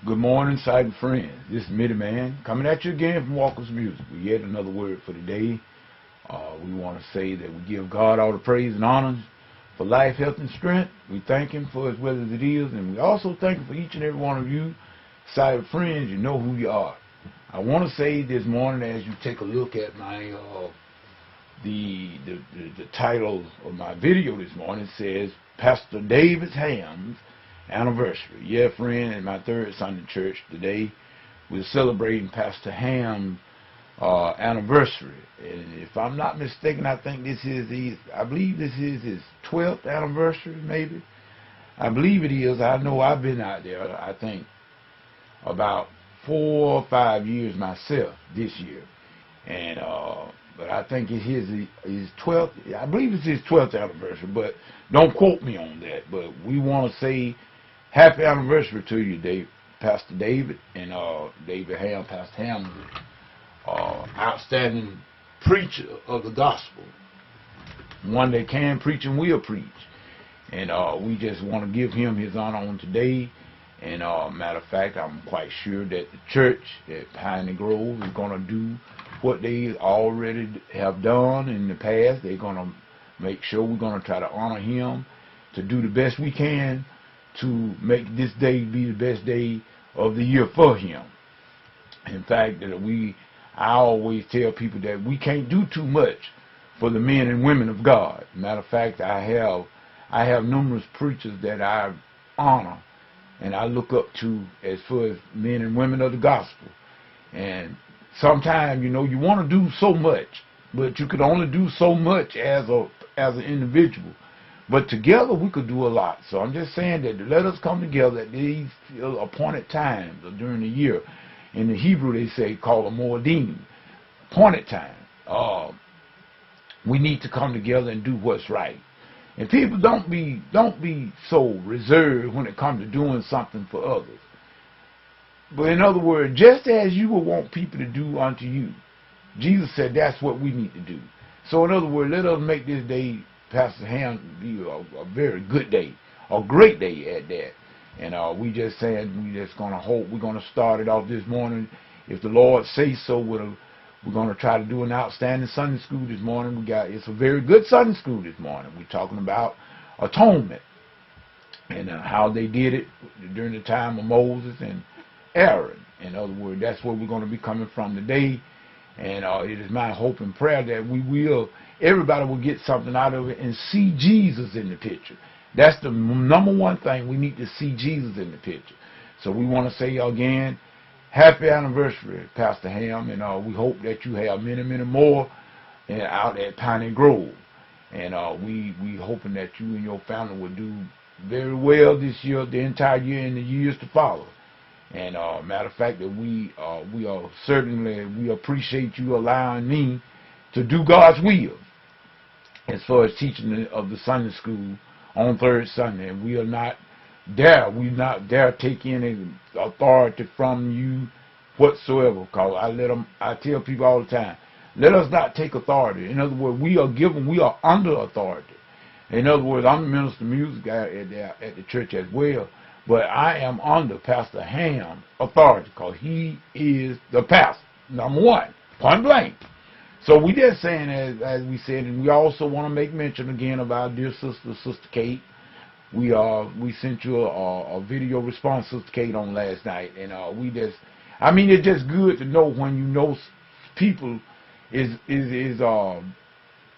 Good morning, cyber friends. This is Mitty Man coming at you again from Walker's Music with yet another word for today. We want to say that we give God all the praise and honor for life, health, and strength. We thank Him for His weather as it is, and we also thank Him for each and every one of you cyber friends. You know who you are. I want to say this morning, as you take a look at my the title of my video this morning, says Pastor Hamm's anniversary. Yeah, friend, at my third Sunday church today, we're celebrating Pastor Hamm's anniversary. And if I'm not mistaken, I think I believe this is his 12th anniversary, maybe. I believe it is. I know I've been out there, I think, about 4 or 5 years myself this year. And but I think it's his 12th. I believe it's his 12th anniversary, but don't quote me on that. But we want to say happy anniversary to you, Pastor David, and David Hamm. Pastor Hamm, outstanding preacher of the gospel, one that can preach and will preach. And we just want to give him his honor on today. And matter of fact, I'm quite sure that the church at Piney Grove is going to do what they already have done in the past. They're going to make sure we're going to try to honor him, to do the best we can to make this day be the best day of the year for him. In fact, that I always tell people that we can't do too much for the men and women of God. Matter of fact, I have numerous preachers that I honor and I look up to as far as men and women of the gospel. And sometimes, you want to do so much, but you could only do so much as an individual. But together we could do a lot. So I'm just saying that let us come together at these appointed times during the year. In the Hebrew they say call a moedim, appointed time. We need to come together and do what's right. And people don't be so reserved when it comes to doing something for others. But in other words, just as you will want people to do unto you, Jesus said that's what we need to do. So in other words, let us make this day, Pastor Hamm, be a very good day, a great day at that. And we just saying, we just going to hope, we're going to start it off this morning. If the Lord says so, we're going to try to do an outstanding Sunday school this morning. It's a very good Sunday school this morning. We're talking about atonement and how they did it during the time of Moses and Aaron. In other words, that's where we're going to be coming from today. And it is my hope and prayer that everybody will get something out of it and see Jesus in the picture. That's the number one thing. We need to see Jesus in the picture. So we want to say again, happy anniversary, Pastor Hamm. And we hope that you have many, many more out at Piney Grove. And we hoping that you and your family will do very well this year, the entire year, and the years to follow. And matter of fact, that we appreciate you allowing me to do God's will as far as teaching of the Sunday school on third Sunday. And we not dare take any authority from you whatsoever. Because I tell people all the time, let us not take authority. In other words, we are under authority. In other words, I'm the minister of music at the church as well. But I am under Pastor Hamm's authority because he is the pastor, number one, point blank. So we just saying, as we said, and we also want to make mention again of our dear Sister Kate. We sent you a video response, Sister Kate, on last night, and it's just good to know when you know people is on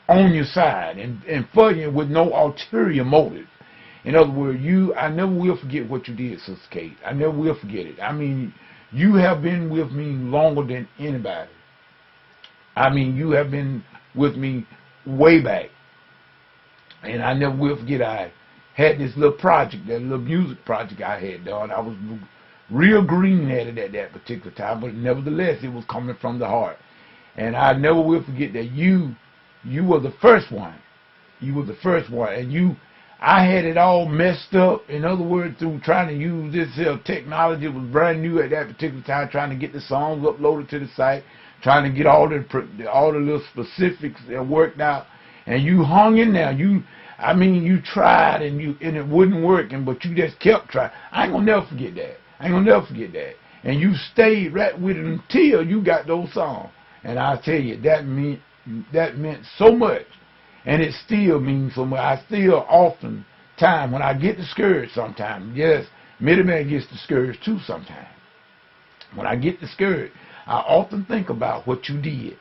your side and for you with no ulterior motive. In other words, I never will forget what you did, Sister Kate. I never will forget it. You have been with me longer than anybody. You have been with me way back. And I never will forget I had this little project, that little music project I had done. I was real green at it at that particular time, but nevertheless, it was coming from the heart. And I never will forget that you were the first one. You were the first one. And I had it all messed up. In other words, through trying to use this technology. It was brand new at that particular time, trying to get the songs uploaded to the site, trying to get all the little specifics worked out. And you hung in there. You tried and it wouldn't work, but you just kept trying. I ain't gonna never forget that. I ain't gonna never forget that. And you stayed right with it until you got those songs. And I tell you, that meant so much. And it still means so much. I still often time when I get discouraged sometimes, yes, Middleman gets discouraged too sometimes. When I get discouraged, I often think about what you did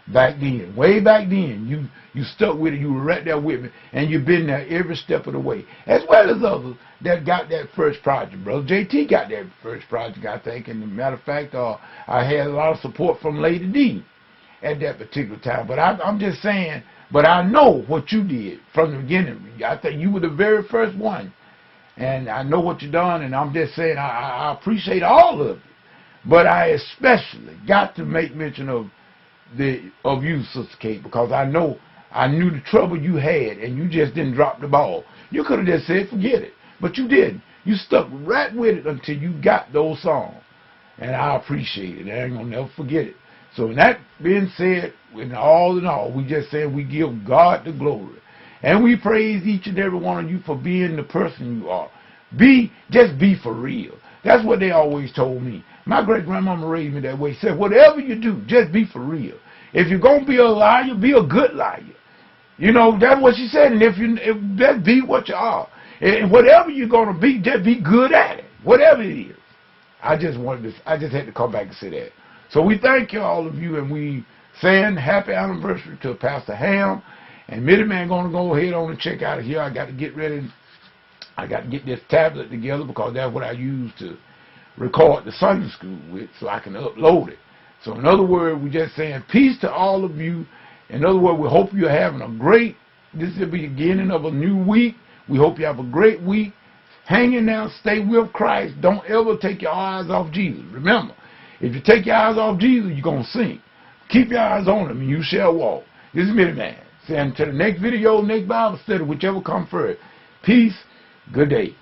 back then. Way back then, you stuck with it. You were right there with me, and you've been there every step of the way, as well as others that got that first project. Brother JT got that first project, I think. And as a matter of fact, I had a lot of support from Lady D at that particular time. But I'm just saying, but I know what you did from the beginning. I think you were the very first one. And I know what you done, and I'm just saying I appreciate all of it. But I especially got to make mention of you, Sister Kate, because I knew the trouble you had, and you just didn't drop the ball. You could have just said, forget it. But you didn't. You stuck right with it until you got those songs. And I appreciate it. I ain't going to never forget it. So with that being said, in all, we just said we give God the glory. And we praise each and every one of you for being the person you are. Just be for real. That's what they always told me. My great-grandmama raised me that way. She said, whatever you do, just be for real. If you're going to be a liar, be a good liar. You know, that's what she said. And if just be what you are. And whatever you're going to be, just be good at it. Whatever it is. I just had to come back and say that. So we thank you, all of you, and we saying happy anniversary to Pastor Hamm. And Middleman going to go ahead on and check out of here. I got to get ready. I got to get this tablet together because that's what I use to record the Sunday school with so I can upload it. So in other words, we're just saying peace to all of you. In other words, we hope you're having this is the beginning of a new week. We hope you have a great week. Hang in there, stay with Christ. Don't ever take your eyes off Jesus. Remember, if you take your eyes off Jesus, you're going to sink. Keep your eyes on him and you shall walk. This is Middleman. Saying to the next video, next Bible study, whichever comes first. Peace. Good day.